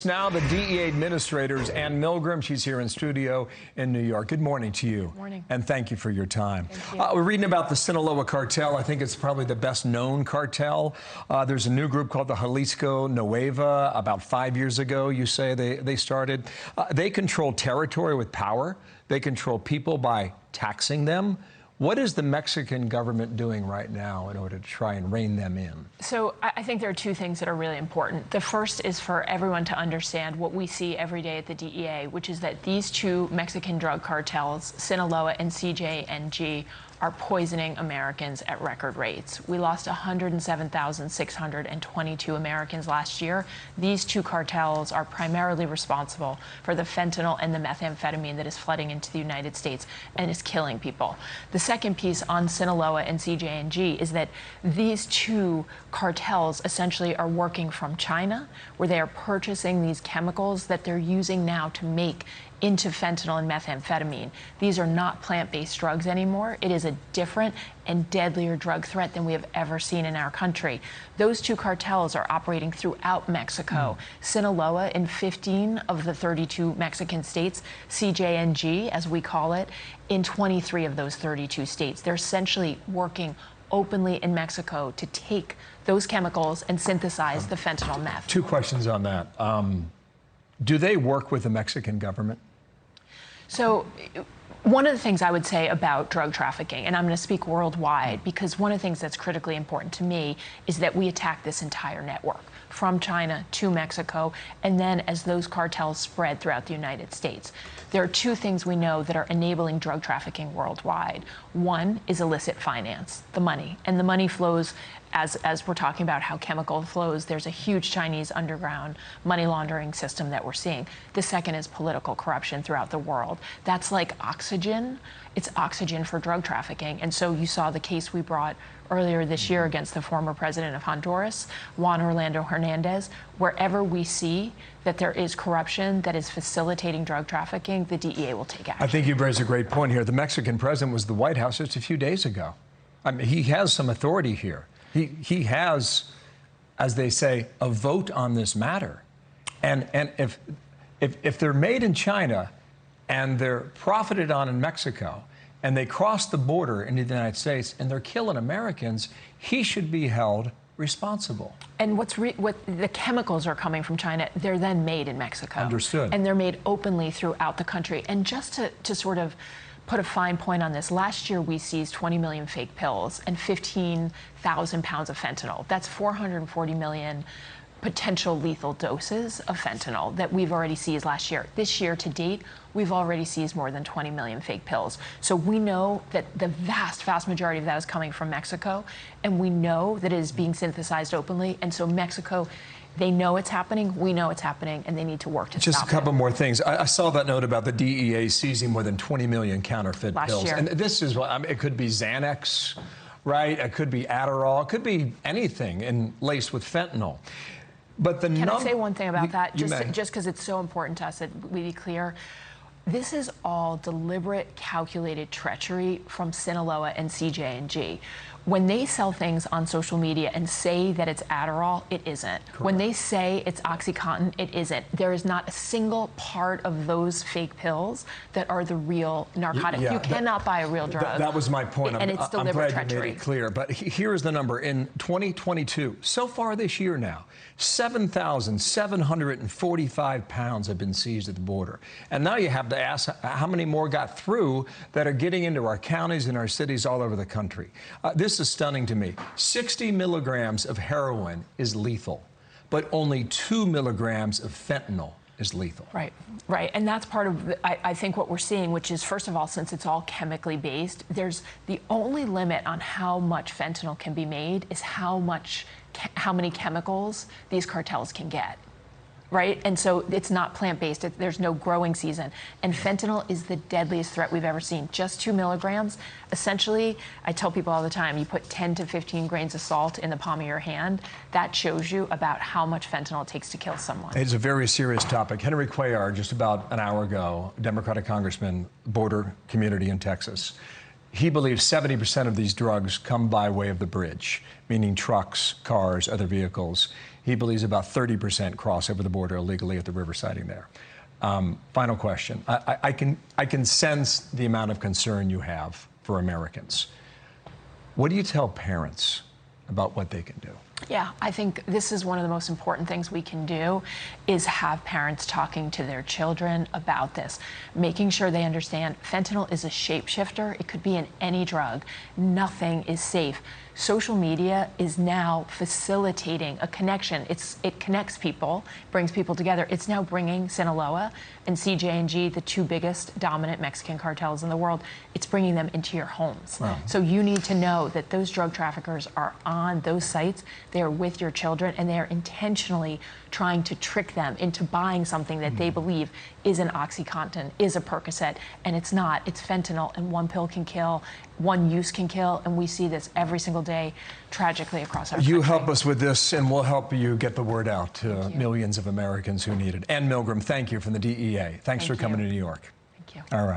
Now, the DEA administrators, Anne Milgram, she's here in studio in New York. Good morning to you. Good morning. And thank you for your time. Thank you. We're reading about the Sinaloa cartel. I think it's probably the best known cartel. There's a new group called the Jalisco Nueva. About 5 years ago, you say they started. They control territory with power. They control people by taxing them. What is the Mexican government doing right now in order to try and rein them in? So I think there are two things that are really important. The first is for everyone to understand what we see every day at the DEA, which is that these two Mexican drug cartels, Sinaloa and CJNG, are poisoning Americans at record rates. We lost 107,622 Americans last year. These two cartels are primarily responsible for the fentanyl and the methamphetamine that is flooding into the United States and is killing people. The second piece on Sinaloa and CJNG is that these two cartels essentially are working from China, where they are purchasing these chemicals that they're using now to make into fentanyl and methamphetamine. These are not plant-based drugs anymore. It is a different and deadlier drug threat than we have ever seen in our country. Those two cartels are operating throughout Mexico. Sinaloa in 15 of the 32 Mexican states, CJNG, as we call it, in 23 of those 32 states. They're essentially working openly in Mexico to take those chemicals and synthesize the fentanyl meth. Two questions on that. Do they work with the Mexican government? So one of the things I would say about drug trafficking, and I'm going to speak worldwide, because one of the things that's critically important to me is that we attack this entire network from China to Mexico, and then as those cartels spread throughout the United States. There are two things we know that are enabling drug trafficking worldwide. One is illicit finance, the money, and the money flows as we're talking about how chemical flows. There's a huge Chinese underground money laundering system that we're seeing. The second is political corruption throughout the world. That's like oxygen. It's oxygen for drug trafficking. And so you saw the case we brought earlier this year against the former president of Honduras, Juan Orlando Hernandez. Wherever we see that there is corruption that is facilitating drug trafficking, the DEA will take action. I think you've raised a great point here. The Mexican president was at the White House just a few days ago. I mean, he has some authority here. He has, as they say, a vote on this matter. And if they're made in China and they're profited on in Mexico and they cross the border into the United States and they're killing Americans, he should be held responsible. And what the chemicals are coming from China, they're then made in Mexico. Understood. And they're made openly throughout the country. And just to sort of put a fine point on this, last year we seized 20 million fake pills and 15,000 pounds of fentanyl. That's 440 million potential lethal doses of fentanyl that we've already seized last year. This year to date, we've already seized more than 20 million fake pills. So we know that the vast majority of that is coming from Mexico, and we know that it is being synthesized openly. And so Mexico, they know it's happening, we know it's happening, and they need to work to stop it. Just a couple more things. I saw that note about the DEA seizing more than 20 million counterfeit pills. Last year. And this is what, I mean, it could be Xanax, right? It could be Adderall. It could be anything laced with fentanyl. But the Can I say one thing about that? Just because it's so important to us that we be clear. This is all deliberate, calculated treachery from Sinaloa and CJNG. When they sell things on social media and say that it's Adderall, it isn't. Correct. When they say it's OxyContin, it isn't. There is not a single part of those fake pills that are the real narcotic. Yeah, you cannot buy a real drug. That was my point. And it's deliberate I'm glad treachery. you made it clear. But here is the number. In 2022, so far this year now, 7,745 pounds have been seized at the border. And now you have to ask how many more got through that are getting into our counties and our cities all over the country. This is stunning to me. 60 milligrams of heroin is lethal, but only 2 milligrams of fentanyl is lethal. Right, right. And that's part of, I think, what we're seeing, which is, first of all, since it's all chemically based, there's the only limit on how much fentanyl can be made is how many chemicals these cartels can get. Right? And so it's not plant-based. There's no growing season. And fentanyl is the deadliest threat we've ever seen. Just 2 milligrams. Essentially, I tell people all the time, you put 10 to 15 grains of salt in the palm of your hand. That shows you about how much fentanyl it takes to kill someone. It's a very serious topic. Henry Cuellar, just about an hour ago, Democratic congressman, border community in Texas. He believes 70% of these drugs come by way of the bridge, meaning trucks, cars, other vehicles. He believes about 30% cross over the border illegally at the river sighting there. Final question. I can sense the amount of concern you have for Americans. What do you tell parents about what they can do? Yeah, I think this is one of the most important things we can do is have parents talking to their children about this, making sure they understand fentanyl is a shapeshifter. It could be in any drug. Nothing is safe. Social media is now facilitating a connection. It connects people, brings people together. It's now bringing Sinaloa and CJ&G, the two biggest dominant Mexican cartels in the world, it's bringing them into your homes. Wow. So you need to know that those drug traffickers are on those sites. They are with your children, and they are intentionally trying to trick them into buying something that they believe is an OxyContin, is a Percocet, and it's not. It's fentanyl, and one pill can kill, one use can kill, and we see this every single day, tragically, across our country. You help us with this, and we'll help you get the word out to millions of Americans who need it. Anne Milgram, thank you from the DEA. Thanks for coming to New York. Thank you. All right.